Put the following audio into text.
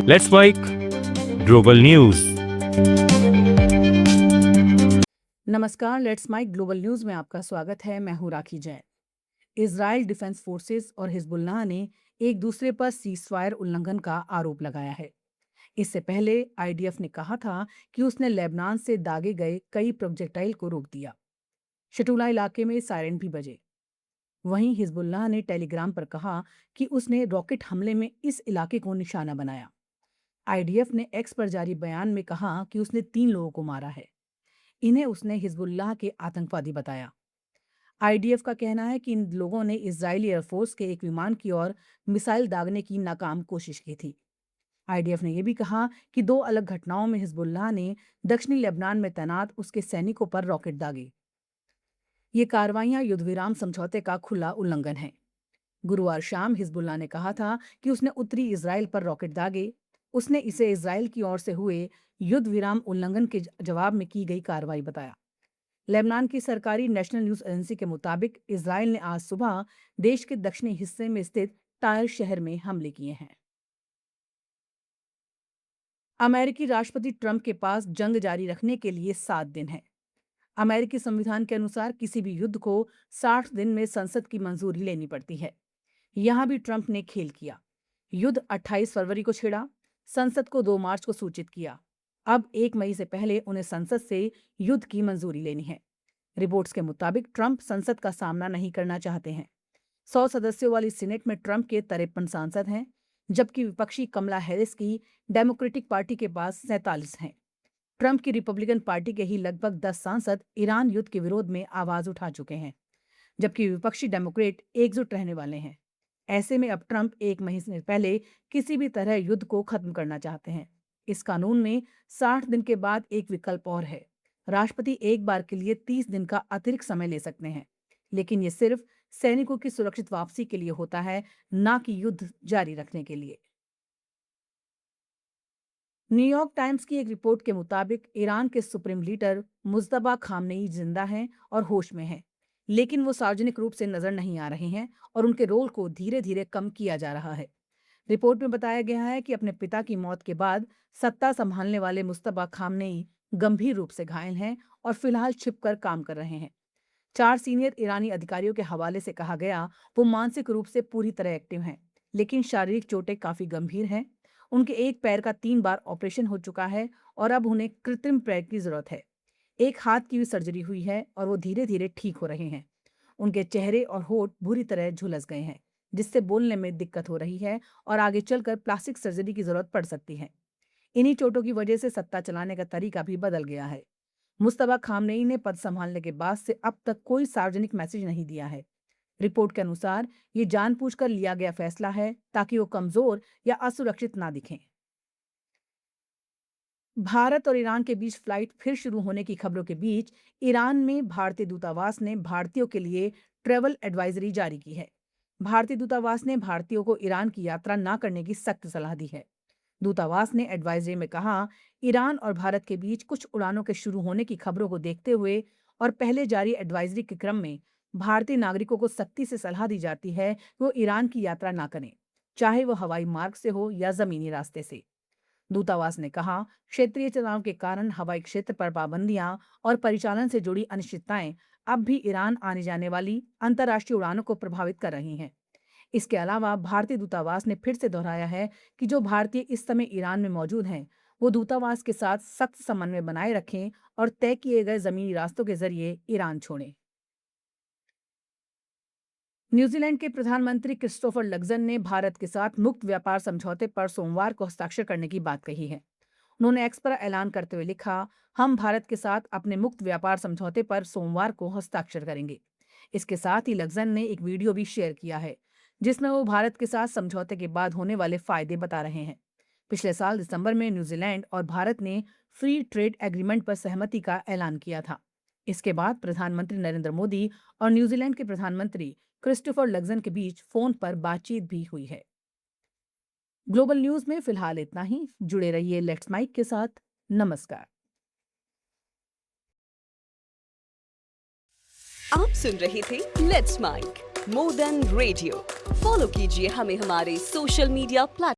Let's mic global news. नमस्कार, let's mic global news में आपका स्वागत है। मैं हूं Rakhi Jain. Israel defence forces और हिजबुल्लाह ने एक दूसरे पर सीजफायर उल्लंघन का आरोप लगाया है। इससे पहले आईडीएफ ने कहा था कि उसने लेबनान से दागे गए कई प्रोजेक्टाइल को रोक दिया। शटूला इलाके में सायरन भी बजे। वहीं हिजबुल्लाह ने टेलीग्राम पर कहा कि उसने रॉकेट हमले में इस इलाके को निशाना बनाया। आईडीएफ ने एक्स पर जारी बयान में कहा कि उसने 3 लोगों को मारा है। इन्हें उसने हिजबुल्लाह के आतंकवादी बताया। आईडीएफ का कहना है कि इन लोगों ने इजरायली एयरफोर्स के एक विमान की ओर मिसाइल दागने की नाकाम कोशिश की थी। आईडीएफ ने यह भी कहा कि 2 अलग घटनाओं में हिजबुल्लाह ने दक्षिणी लेबनान में तैनात उसके सैनिकों पर रॉकेट दागे। ये कार्रवाइयां युद्धविराम समझौते का खुला उल्लंघन है। गुरुवार शाम हिजबुल्लाह ने कहा था कि उसने उत्तरी इजराइल पर रॉकेट दागे। उसने इसे इजराइल की ओर से हुए युद्ध विराम उल्लंघन के जवाब में की गई कार्रवाई बताया। लेबनान की सरकारी नेशनल न्यूज एजेंसी के मुताबिक इजराइल ने आज सुबह देश के दक्षिणी हिस्से में स्थित टायर शहर में हमले किए हैं। अमेरिकी राष्ट्रपति ट्रंप के पास जंग जारी रखने के लिए 7 दिन है। अमेरिकी संविधान के अनुसार किसी भी युद्ध को 60 दिन में संसद की मंजूरी लेनी पड़ती है। यहां भी ट्रंप ने खेल किया। युद्ध 28 फरवरी को छिड़ा, संसद को 2 मार्च को सूचित किया। अब 1 मई से पहले उन्हें संसद से युद्ध की मंजूरी लेनी है। रिपोर्ट्स के मुताबिक ट्रंप संसद का सामना नहीं करना चाहते हैं। 100 सदस्यों वाली सीनेट में ट्रंप के 53 सांसद हैं, जबकि विपक्षी कमला हैरिस की डेमोक्रेटिक पार्टी के पास 47 हैं। ट्रंप की रिपब्लिकन पार्टी के ही लगभग 10 सांसद ईरान युद्ध के विरोध में आवाज उठा चुके हैं, जबकि विपक्षी डेमोक्रेट एकजुट रहने वाले हैं। ऐसे में अब ट्रंप 1 महीने पहले किसी भी तरह युद्ध को खत्म करना चाहते हैं। इस कानून में 60 दिन के बाद एक विकल्प और है। राष्ट्रपति एक बार के लिए 30 दिन का अतिरिक्त समय ले सकते हैं, लेकिन ये सिर्फ सैनिकों की सुरक्षित वापसी के लिए होता है, ना कि युद्ध जारी रखने के लिए। न्यूयॉर्क टाइम्स की एक रिपोर्ट के मुताबिक ईरान के सुप्रीम लीडर मुज्तबा खामनेई जिंदा हैं और होश में हैं, लेकिन वो सार्वजनिक रूप से नजर नहीं आ रहे हैं और उनके रोल को धीरे धीरे कम किया जा रहा है। रिपोर्ट में बताया गया है कि अपने पिता की मौत के बाद सत्ता संभालने वाले मुज्तबा खामनेई गंभीर रूप से घायल हैं और फिलहाल छिपकर काम कर रहे हैं। 4 सीनियर ईरानी अधिकारियों के हवाले से कहा गया, वो मानसिक रूप से पूरी तरह एक्टिव हैं, लेकिन शारीरिक चोटें काफी गंभीर हैं। उनके एक पैर का 3 बार ऑपरेशन हो चुका है और अब उन्हें कृत्रिम पैर की जरूरत है। एक हाथ की भी सर्जरी हुई है और वो धीरे धीरे ठीक हो रहे हैं। उनके चेहरे और होठ बुरी तरह झुलस गए हैं, जिससे बोलने में दिक्कत हो रही है और आगे चलकर प्लास्टिक सर्जरी की जरूरत पड़ सकती है। इन्हीं चोटों की वजह से सत्ता चलाने का तरीका भी बदल गया है। मुस्तफा खामनेई ने पद संभालने के बाद से अब तक कोई सार्वजनिक मैसेज नहीं दिया है। रिपोर्ट के अनुसार ये जानबूझकर लिया गया फैसला है ताकि वो कमजोर या असुरक्षित ना दिखें। भारत और ईरान के बीच फ्लाइट फिर शुरू होने की खबरों के बीच ईरान में भारतीय दूतावास ने भारतीयों के लिए ट्रैवल एडवाइजरी जारी की है। भारतीय दूतावास ने भारतीयों को ईरान की यात्रा न करने की सख्त सलाह दी है। दूतावास ने एडवाइजरी में कहा, ईरान और भारत के बीच कुछ उड़ानों के शुरू होने की खबरों को देखते हुए और पहले जारी एडवाइजरी के क्रम में भारतीय नागरिकों को सख्ती से सलाह दी जाती है कि वो ईरान की यात्रा ना करें, चाहे वो हवाई मार्ग से हो या जमीनी रास्ते से। दूतावास ने कहा, क्षेत्रीय तनाव के कारण हवाई क्षेत्र पर पाबंदियां और परिचालन से जुड़ी अनिश्चितताएं अब भी ईरान आने जाने वाली अंतर्राष्ट्रीय उड़ानों को प्रभावित कर रही हैं। इसके अलावा भारतीय दूतावास ने फिर से दोहराया है कि जो भारतीय इस समय ईरान में मौजूद हैं, वो दूतावास के साथ सख्त समन्वय बनाए रखें और तय किए गए जमीनी रास्तों के जरिए ईरान छोड़ें। न्यूजीलैंड के प्रधानमंत्री क्रिस्टोफर लक्जन ने भारत के साथ मुक्त व्यापार समझौते पर सोमवार को हस्ताक्षर करने की बात कही है। उन्होंने एक्स पर ऐलान करते हुए लिखा, हम भारत के साथ अपने मुक्त व्यापार समझौते पर सोमवार को हस्ताक्षर करेंगे। इसके साथ ही लक्जन ने एक वीडियो भी शेयर किया है, जिसमें वो भारत के साथ समझौते के बाद होने वाले फायदे बता रहे हैं। पिछले साल दिसंबर में न्यूजीलैंड और भारत ने फ्री ट्रेड एग्रीमेंट पर सहमति का ऐलान किया था। इसके बाद प्रधानमंत्री नरेंद्र मोदी और न्यूजीलैंड के प्रधानमंत्री क्रिस्टोफर लक्जन के बीच फोन पर बातचीत भी हुई है। ग्लोबल न्यूज में फिलहाल इतना ही। जुड़े रहिए लेट्स माइक के साथ। नमस्कार। आप सुन रहे थे let's mic more than radio. Follow कीजिए हमें हमारे सोशल मीडिया प्लेटफॉर्म